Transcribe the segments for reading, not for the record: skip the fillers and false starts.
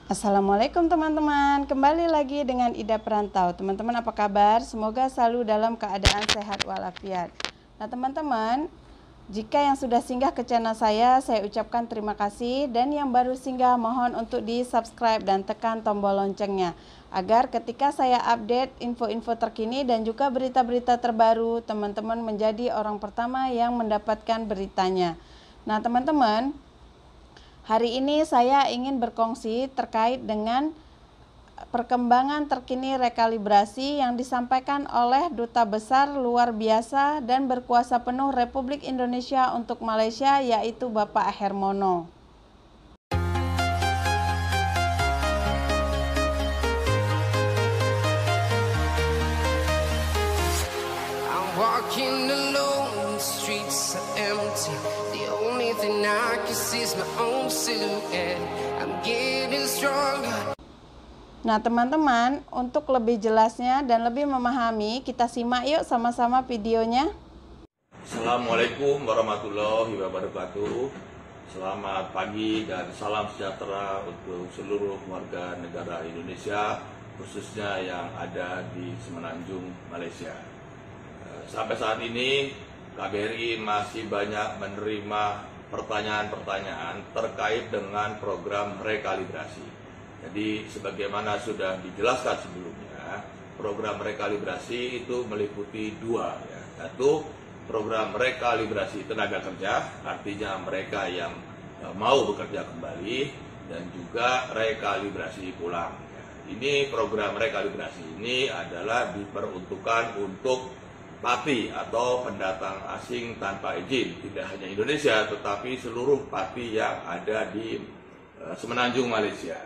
Assalamualaikum teman-teman, kembali lagi dengan Ida Perantau. Teman-teman apa kabar? Semoga selalu dalam keadaan sehat walafiat. Nah teman-teman, jika yang sudah singgah ke channel saya ucapkan terima kasih. Dan yang baru singgah mohon untuk di subscribe dan tekan tombol loncengnya, agar ketika saya update info-info terkini dan juga berita-berita terbaru, teman-teman menjadi orang pertama yang mendapatkan beritanya. Nah teman-teman, hari ini saya ingin berkongsi terkait dengan perkembangan terkini rekalibrasi yang disampaikan oleh Duta Besar Luar Biasa dan Berkuasa Penuh Republik Indonesia untuk Malaysia, yaitu Bapak Hermono. I'm walking alone, the streets are empty. The only thing I can see is my own silhouette. I'm getting stronger. Nah teman-teman, untuk lebih jelasnya dan lebih memahami, kita simak yuk sama-sama videonya. Assalamualaikum warahmatullahi wabarakatuh. Selamat pagi dan salam sejahtera untuk seluruh warga negara Indonesia, khususnya yang ada di Semenanjung, Malaysia. Sampai saat ini KBRI masih banyak menerima pertanyaan-pertanyaan terkait dengan program rekalibrasi. Jadi sebagaimana sudah dijelaskan sebelumnya, program rekalibrasi itu meliputi dua, yaitu program rekalibrasi tenaga kerja, artinya mereka yang mau bekerja kembali, dan juga rekalibrasi pulang. Ini program rekalibrasi ini adalah diperuntukkan untuk parti atau pendatang asing tanpa izin, tidak hanya Indonesia tetapi seluruh parti yang ada di Semenanjung Malaysia.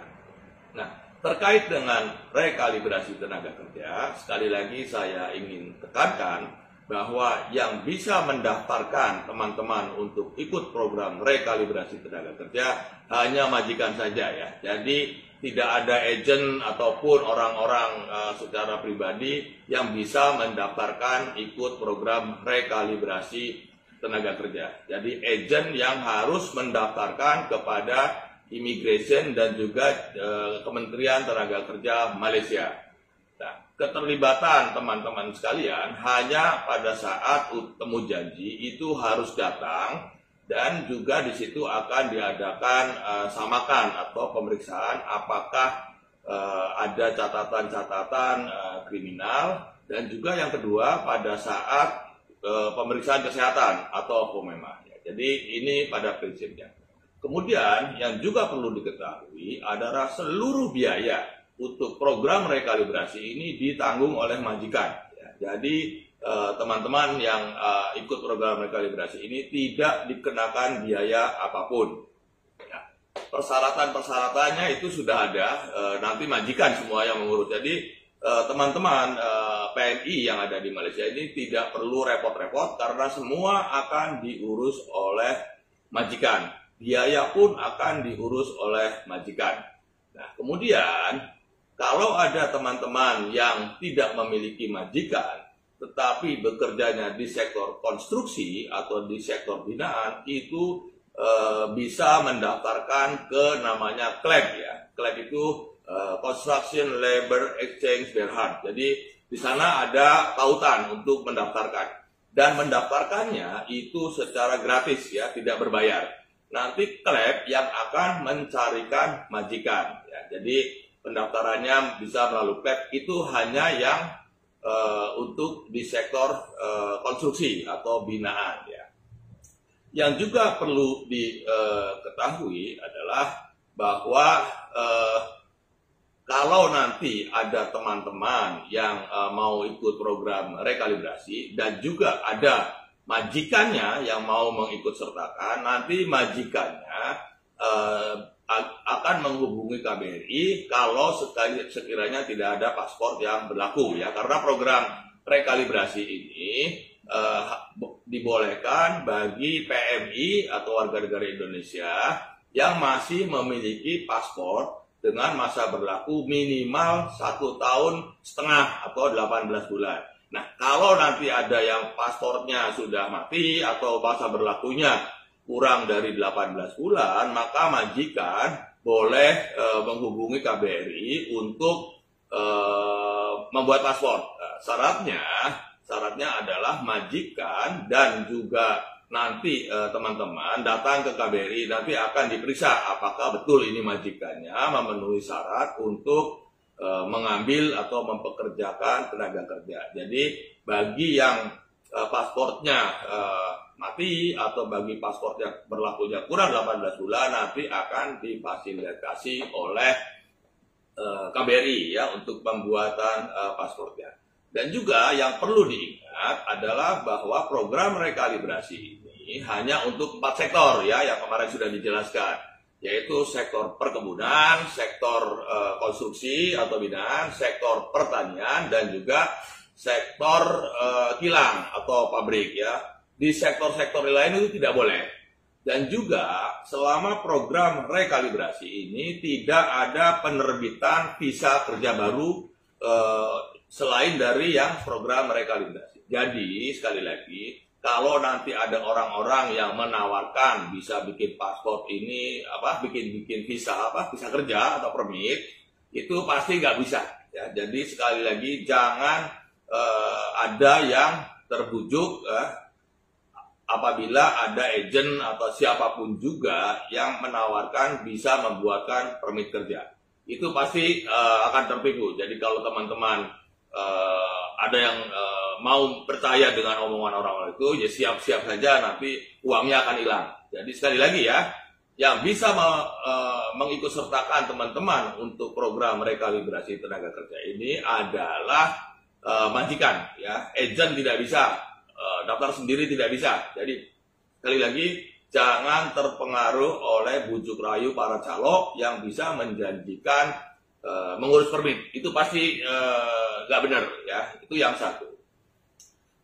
Nah, terkait dengan rekalibrasi tenaga kerja, sekali lagi saya ingin tekankan bahwa yang bisa mendaftarkan teman-teman untuk ikut program rekalibrasi tenaga kerja hanya majikan saja ya. Jadi tidak ada agent ataupun orang-orang secara pribadi yang bisa mendaftarkan ikut program rekalibrasi tenaga kerja. Jadi agent yang harus mendaftarkan kepada Immigration dan juga Kementerian Tenaga Kerja Malaysia. Nah, keterlibatan teman-teman sekalian hanya pada saat temu janji itu harus datang, dan juga di situ akan diadakan samakan atau pemeriksaan apakah ada catatan-catatan kriminal, dan juga yang kedua pada saat pemeriksaan kesehatan atau POMEMA. Jadi ini pada prinsipnya. Kemudian yang juga perlu diketahui adalah seluruh biaya untuk program rekalibrasi ini ditanggung oleh majikan. Jadi teman-teman yang ikut program rekalibrasi ini tidak dikenakan biaya apapun. Persyaratan-persyaratannya itu sudah ada, nanti majikan semua yang mengurus. Jadi teman-teman PNI yang ada di Malaysia ini tidak perlu repot-repot karena semua akan diurus oleh majikan. Biaya pun akan diurus oleh majikan. Nah, kemudian kalau ada teman-teman yang tidak memiliki majikan, tetapi bekerjanya di sektor konstruksi atau di sektor binaan, itu bisa mendaftarkan ke namanya CLEB ya. CLEB itu Construction Labor Exchange Berhad. Jadi di sana ada tautan untuk mendaftarkan. Dan mendaftarkannya itu secara gratis ya, tidak berbayar. Nanti CLEB yang akan mencarikan majikan ya. Jadi pendaftarannya bisa melalui CLEB, itu hanya yang untuk di sektor konstruksi atau binaan ya. Yang juga perlu diketahui adalah bahwa kalau nanti ada teman-teman yang mau ikut program rekalibrasi dan juga ada majikannya yang mau mengikut sertakan, nanti majikannya akan menghubungi KBRI kalau sekiranya tidak ada paspor yang berlaku ya, karena program rekalibrasi ini dibolehkan bagi PMI atau warga negara Indonesia yang masih memiliki paspor dengan masa berlaku minimal 1,5 tahun atau 18 bulan. Nah, kalau nanti ada yang paspornya sudah mati atau masa berlakunya kurang dari 18 bulan, maka majikan boleh menghubungi KBRI untuk membuat paspor. Syaratnya adalah majikan dan juga nanti teman-teman datang ke KBRI, nanti akan diperiksa apakah betul ini majikannya memenuhi syarat untuk mengambil atau mempekerjakan tenaga kerja. Jadi bagi yang pasportnya mati atau bagi paspor yang berlakunya kurang 18 bulan nanti akan difasilitasi oleh KBRI ya untuk pembuatan paspornya. Dan juga yang perlu diingat adalah bahwa program rekalibrasi ini hanya untuk 4 sektor ya yang kemarin sudah dijelaskan, yaitu sektor perkebunan, sektor konstruksi atau binaan, sektor pertanian, dan juga sektor kilang atau pabrik ya. Di sektor-sektor lain itu tidak boleh. Dan juga selama program rekalibrasi ini tidak ada penerbitan visa kerja baru selain dari yang program rekalibrasi. Jadi sekali lagi, kalau nanti ada orang-orang yang menawarkan bisa bikin paspor ini bikin visa visa kerja atau permit, itu pasti nggak bisa ya. Jadi sekali lagi jangan ada yang terbujuk apabila ada agen atau siapapun juga yang menawarkan bisa membuatkan permit kerja. Itu pasti akan tertipu. Jadi kalau teman-teman ada yang mau percaya dengan omongan orang-orang itu, ya siap-siap saja nanti uangnya akan hilang. Jadi sekali lagi ya, yang bisa mengikutsertakan teman-teman untuk program rekalibrasi tenaga kerja ini adalah majikan ya. Agen tidak bisa, daftar sendiri tidak bisa. Jadi sekali lagi jangan terpengaruh oleh bujuk rayu para calo yang bisa menjanjikan mengurus permit. Itu pasti nggak benar ya. Itu yang satu.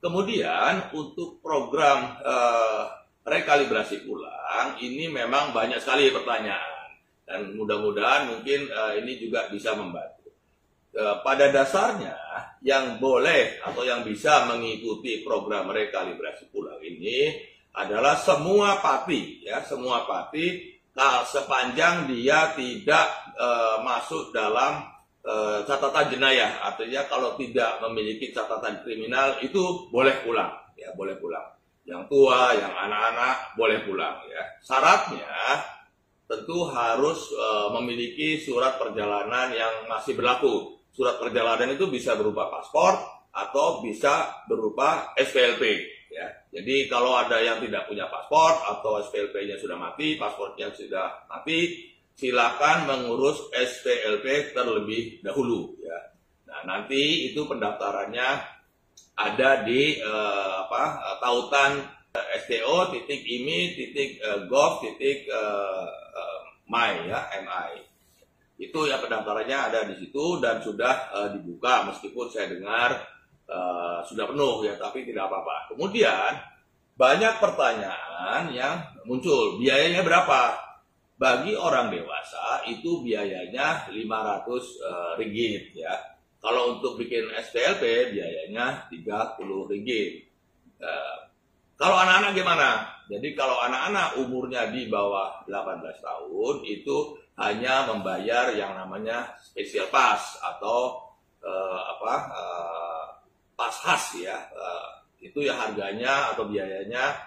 Kemudian untuk program rekalibrasi ulang ini memang banyak sekali pertanyaan dan mudah-mudahan mungkin ini juga bisa membantu. Pada dasarnya yang boleh atau yang bisa mengikuti program rekalibrasi ulang ini adalah semua pati ya, semua pati sepanjang dia tidak masuk dalam catatan jenayah. Artinya kalau tidak memiliki catatan kriminal itu boleh pulang ya, boleh pulang. Yang tua, yang anak-anak boleh pulang ya. Syaratnya tentu harus memiliki surat perjalanan yang masih berlaku. Surat perjalanan itu bisa berupa paspor atau bisa berupa SPLP ya. Jadi kalau ada yang tidak punya paspor atau SPLP-nya sudah mati, paspornya sudah mati, silakan mengurus SPLP terlebih dahulu ya. Nah, nanti itu pendaftarannya ada di tautan sto.imi.gov.my ya, MI. Itu ya pendaftarannya ada di situ dan sudah dibuka meskipun saya dengar sudah penuh ya, tapi tidak apa-apa. Kemudian banyak pertanyaan yang muncul, biayanya berapa? Bagi orang dewasa itu biayanya 500 ringgit ya. Kalau untuk bikin SPLP biayanya 30 ringgit. Kalau anak-anak gimana? Jadi kalau anak-anak umurnya di bawah 18 tahun itu hanya membayar yang namanya special pass atau pas khas ya. Itu ya harganya atau biayanya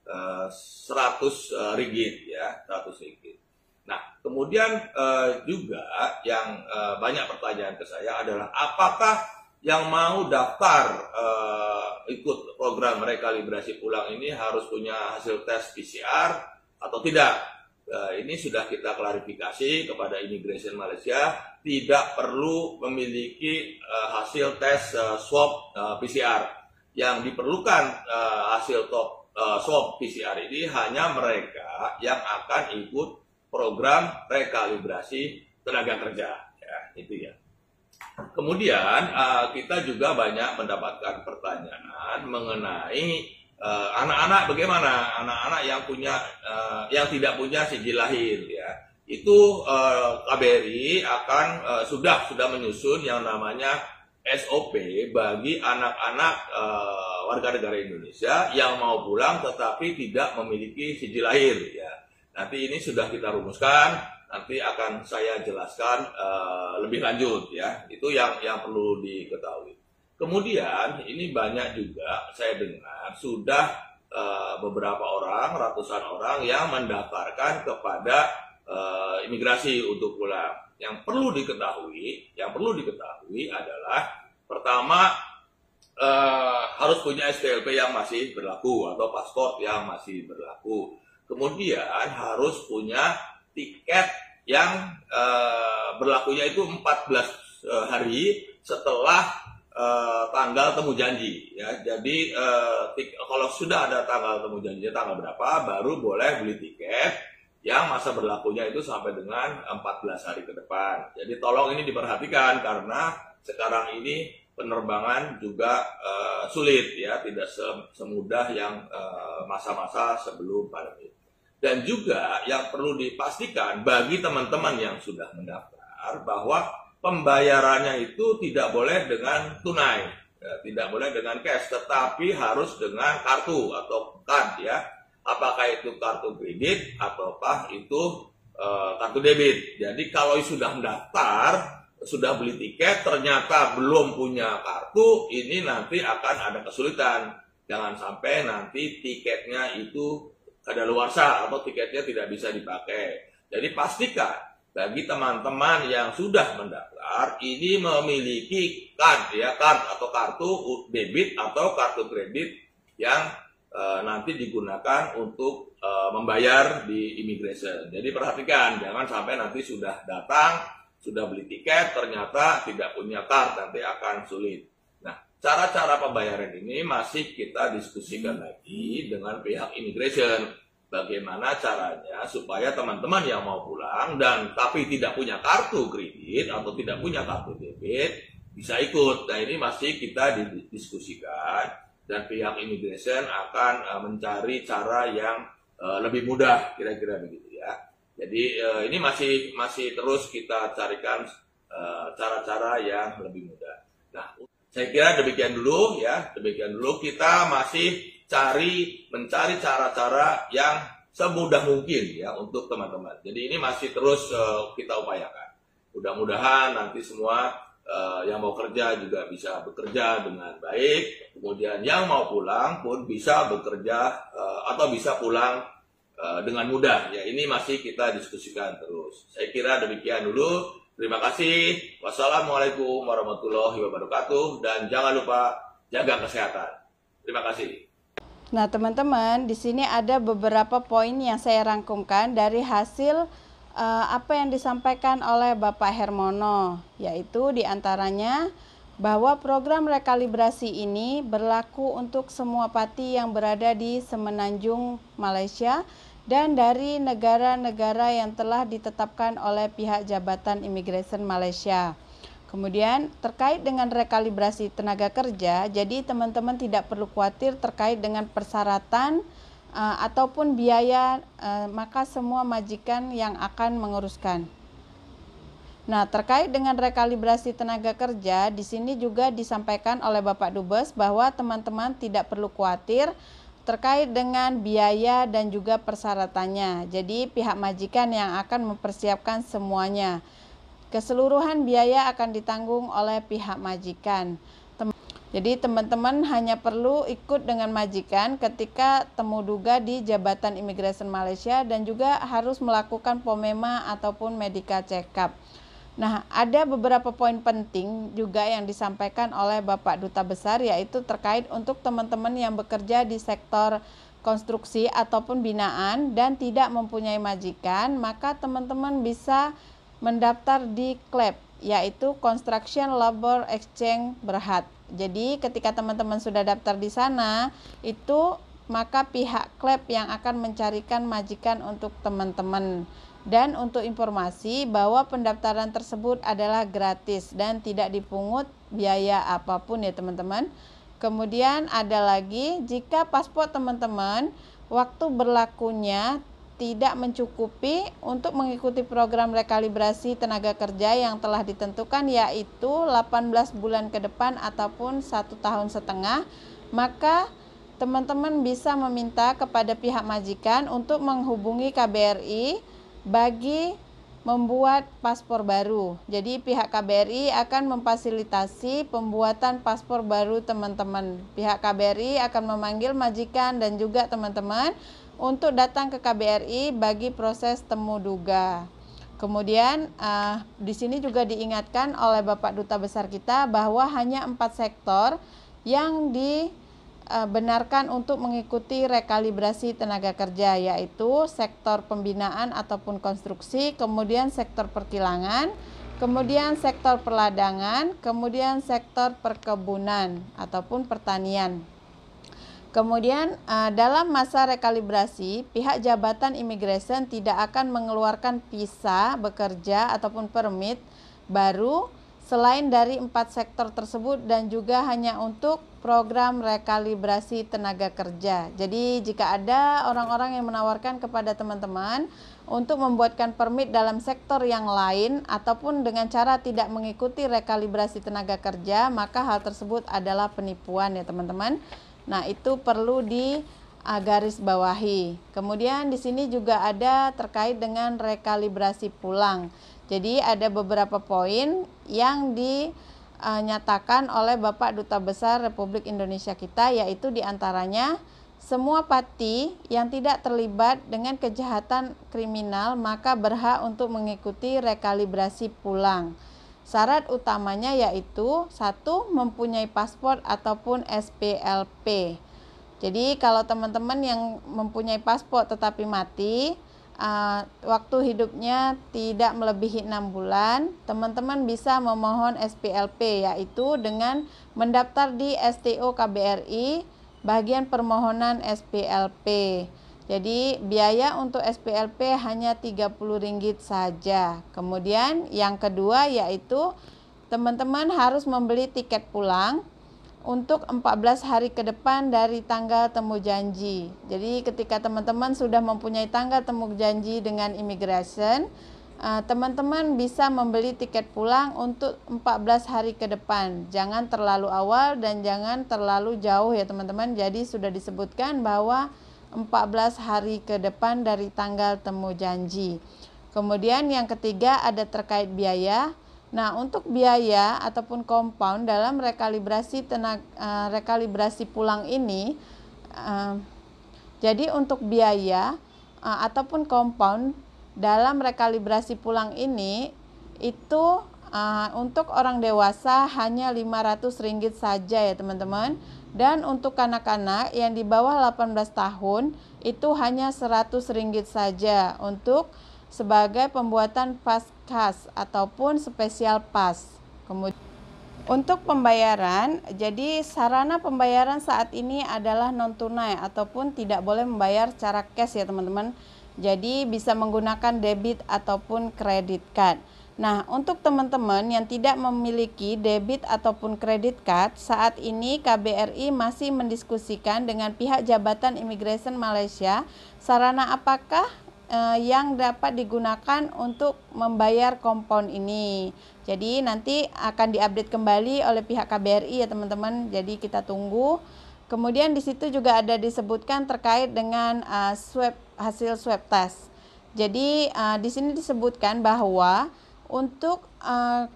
100 ringgit ya, 100 ringgit. Nah, kemudian juga yang banyak pertanyaan ke saya adalah apakah yang mau daftar ikut program rekalibrasi ulang ini harus punya hasil tes PCR atau tidak? Ini sudah kita klarifikasi kepada Immigration Malaysia, tidak perlu memiliki hasil tes swab PCR. Yang diperlukan hasil swab PCR ini hanya mereka yang akan ikut program rekalibrasi tenaga kerja. Ya, itu ya. Kemudian kita juga banyak mendapatkan pertanyaan mengenai anak-anak bagaimana, anak-anak yang punya yang tidak punya sijil lahir ya. Itu KBRI akan sudah menyusun yang namanya SOP bagi anak-anak warga negara Indonesia yang mau pulang tetapi tidak memiliki sijil lahir ya. Nanti ini sudah kita rumuskan. nanti akan saya jelaskan lebih lanjut ya. Itu yang perlu diketahui. Kemudian ini banyak juga saya dengar sudah beberapa orang, ratusan orang yang mendaftarkan kepada imigrasi untuk pulang. Yang perlu diketahui adalah pertama harus punya STLP yang masih berlaku atau paspor yang masih berlaku. Kemudian harus punya tiket yang berlakunya itu 14 hari setelah tanggal temu janji ya. Jadi kalau sudah ada tanggal temu janji tanggal berapa baru boleh beli tiket yang masa berlakunya itu sampai dengan 14 hari ke depan. Jadi tolong ini diperhatikan karena sekarang ini penerbangan juga sulit ya, tidak semudah yang masa-masa sebelum pandemi. Dan juga yang perlu dipastikan bagi teman-teman yang sudah mendaftar bahwa pembayarannya itu tidak boleh dengan tunai, ya, tidak boleh dengan cash, tetapi harus dengan kartu atau card ya. Apakah itu kartu kredit ataukah itu kartu debit. Jadi kalau sudah mendaftar, sudah beli tiket, ternyata belum punya kartu, ini nanti akan ada kesulitan. Jangan sampai nanti tiketnya itu kadaluarsa atau tiketnya tidak bisa dipakai. Jadi pastikan bagi teman-teman yang sudah mendaftar ini memiliki card atau kartu debit atau kartu kredit yang nanti digunakan untuk membayar di immigration. Jadi perhatikan jangan sampai nanti sudah datang, sudah beli tiket ternyata tidak punya card, nanti akan sulit. Cara-cara pembayaran ini masih kita diskusikan lagi dengan pihak immigration. Bagaimana caranya supaya teman-teman yang mau pulang dan tapi tidak punya kartu kredit atau tidak punya kartu debit bisa ikut. Nah ini masih kita didiskusikan dan pihak immigration akan mencari cara yang lebih mudah, kira-kira begitu ya. Jadi ini masih terus kita carikan cara-cara yang lebih mudah. Nah, saya kira demikian dulu ya, kita masih mencari cara-cara yang semudah mungkin ya untuk teman-teman. Jadi ini masih terus kita upayakan. Mudah-mudahan nanti semua yang mau kerja juga bisa bekerja dengan baik. Kemudian yang mau pulang pun bisa bekerja atau bisa pulang dengan mudah. Ya ini masih kita diskusikan terus. Saya kira demikian dulu. Terima kasih. Wassalamualaikum warahmatullahi wabarakatuh. Dan jangan lupa jaga kesehatan. Terima kasih. Nah, teman-teman, di sini ada beberapa poin yang saya rangkumkan dari hasil apa yang disampaikan oleh Bapak Hermono, yaitu diantaranya bahwa program rekalibrasi ini berlaku untuk semua pati yang berada di Semenanjung, Malaysia, dan dari negara-negara yang telah ditetapkan oleh pihak Jabatan Imigresen Malaysia. Kemudian terkait dengan rekalibrasi tenaga kerja, jadi teman-teman tidak perlu khawatir terkait dengan persyaratan ataupun biaya, maka semua majikan yang akan menguruskan. Nah, terkait dengan rekalibrasi tenaga kerja, di sini juga disampaikan oleh Bapak Dubes bahwa teman-teman tidak perlu khawatir terkait dengan biaya dan juga persyaratannya. Jadi pihak majikan yang akan mempersiapkan semuanya. Keseluruhan biaya akan ditanggung oleh pihak majikan. Jadi teman-teman hanya perlu ikut dengan majikan ketika temu duga di Jabatan Imigresen Malaysia dan juga harus melakukan POMEMA ataupun medical check-up. Nah, ada beberapa poin penting juga yang disampaikan oleh Bapak Duta Besar, yaitu terkait untuk teman-teman yang bekerja di sektor konstruksi ataupun binaan dan tidak mempunyai majikan, maka teman-teman bisa mendaftar di CLEB, yaitu Construction Labor Exchange Berhad. Jadi ketika teman-teman sudah daftar di sana, itu maka pihak CLEB yang akan mencarikan majikan untuk teman-teman. Dan untuk informasi bahwa pendaftaran tersebut adalah gratis dan tidak dipungut biaya apapun ya teman-teman. Kemudian ada lagi, jika paspor teman-teman waktu berlakunya tidak mencukupi untuk mengikuti program rekalibrasi tenaga kerja yang telah ditentukan, yaitu 18 bulan ke depan ataupun 1 tahun setengah, maka teman-teman bisa meminta kepada pihak majikan untuk menghubungi KBRI bagi membuat paspor baru. Jadi pihak KBRI akan memfasilitasi pembuatan paspor baru teman-teman. Pihak KBRI akan memanggil majikan dan juga teman-teman untuk datang ke KBRI bagi proses temu duga. Kemudian di sini juga diingatkan oleh Bapak Duta Besar kita bahwa hanya 4 sektor yang dibenarkan untuk mengikuti rekalibrasi tenaga kerja, yaitu sektor pembinaan ataupun konstruksi, kemudian sektor perkilangan, kemudian sektor perladangan, kemudian sektor perkebunan ataupun pertanian. Kemudian dalam masa rekalibrasi, pihak Jabatan Imigrasi tidak akan mengeluarkan visa bekerja ataupun permit baru selain dari 4 sektor tersebut dan juga hanya untuk program rekalibrasi tenaga kerja. Jadi jika ada orang-orang yang menawarkan kepada teman-teman untuk membuatkan permit dalam sektor yang lain ataupun dengan cara tidak mengikuti rekalibrasi tenaga kerja, maka hal tersebut adalah penipuan ya teman-teman. Nah, itu perlu garis bawahi. Kemudian di sini juga ada terkait dengan rekalibrasi pulang. Jadi ada beberapa poin yang dinyatakan oleh Bapak Duta Besar Republik Indonesia kita, yaitu diantaranya semua parti yang tidak terlibat dengan kejahatan kriminal maka berhak untuk mengikuti rekalibrasi pulang. Syarat utamanya yaitu 1. Mempunyai paspor ataupun SPLP. Jadi kalau teman-teman yang mempunyai paspor tetapi mati, waktu hidupnya tidak melebihi 6 bulan, teman-teman bisa memohon SPLP, yaitu dengan mendaftar di STO KBRI bagian permohonan SPLP. Jadi biaya untuk SPLP hanya Rp30 saja. Kemudian yang kedua yaitu teman-teman harus membeli tiket pulang untuk 14 hari ke depan dari tanggal temu janji. Jadi ketika teman-teman sudah mempunyai tanggal temu janji dengan immigration, teman-teman bisa membeli tiket pulang untuk 14 hari ke depan. Jangan terlalu awal dan jangan terlalu jauh ya teman-teman. Jadi sudah disebutkan bahwa 14 hari ke depan dari tanggal temu janji. Kemudian yang ketiga ada terkait biaya. Nah, untuk biaya ataupun compound dalam rekalibrasi pulang ini, jadi untuk biaya ataupun compound dalam rekalibrasi pulang ini itu untuk orang dewasa hanya Rp500 saja ya teman-teman, dan untuk kanak-kanak yang di bawah 18 tahun itu hanya Rp100 saja untuk sebagai pembuatan pas khas ataupun spesial pas. Kemudian untuk pembayaran, jadi sarana pembayaran saat ini adalah non tunai ataupun tidak boleh membayar secara cash ya teman-teman. Jadi bisa menggunakan debit ataupun kredit card. Nah, untuk teman-teman yang tidak memiliki debit ataupun kredit card, saat ini KBRI masih mendiskusikan dengan pihak Jabatan Imigrasi Malaysia sarana apakah yang dapat digunakan untuk membayar compound ini. Jadi nanti akan diupdate kembali oleh pihak KBRI ya teman-teman. Jadi kita tunggu. Kemudian di situ juga ada disebutkan terkait dengan hasil swab test. Jadi di sini disebutkan bahwa untuk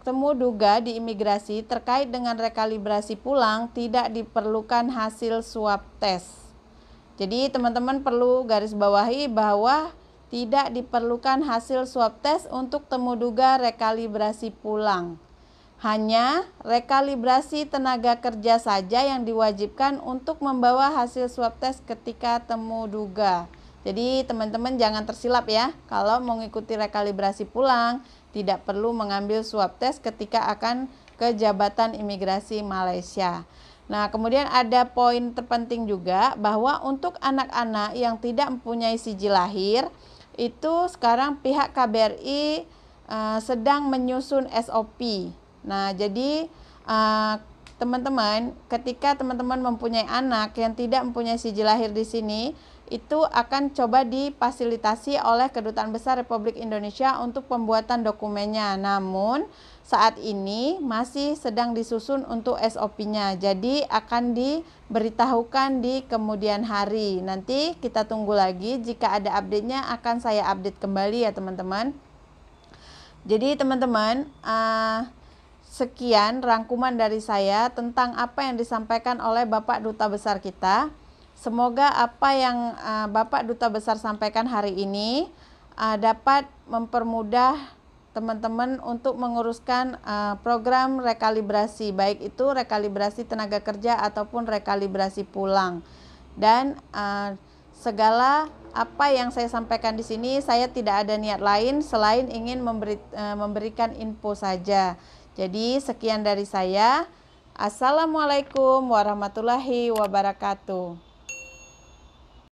temu duga di imigrasi terkait dengan rekalibrasi pulang tidak diperlukan hasil swab test. Jadi teman-teman perlu garis bawahi bahwa tidak diperlukan hasil swab test untuk temu duga rekalibrasi pulang. Hanya rekalibrasi tenaga kerja saja yang diwajibkan untuk membawa hasil swab test ketika temu duga. Jadi teman-teman jangan tersilap ya, kalau mengikuti rekalibrasi pulang tidak perlu mengambil swab test ketika akan ke Jabatan Imigrasi Malaysia. Nah, kemudian ada poin terpenting juga bahwa untuk anak-anak yang tidak mempunyai sijil lahir, itu sekarang pihak KBRI sedang menyusun SOP. Nah, jadi teman-teman, ketika teman-teman mempunyai anak yang tidak mempunyai sijil lahir di sini, itu akan coba difasilitasi oleh Kedutaan Besar Republik Indonesia untuk pembuatan dokumennya. Namun, saat ini masih sedang disusun untuk SOP-nya. Jadi akan diberitahukan di kemudian hari. Nanti kita tunggu lagi, jika ada update-nya akan saya update kembali ya teman-teman. Jadi teman-teman, sekian rangkuman dari saya tentang apa yang disampaikan oleh Bapak Duta Besar kita. Semoga apa yang Bapak Duta Besar sampaikan hari ini dapat mempermudah teman-teman untuk menguruskan program rekalibrasi, baik itu rekalibrasi tenaga kerja ataupun rekalibrasi pulang. Dan segala apa yang saya sampaikan di sini, saya tidak ada niat lain selain ingin memberikan info saja. Jadi sekian dari saya. Assalamualaikum warahmatullahi wabarakatuh.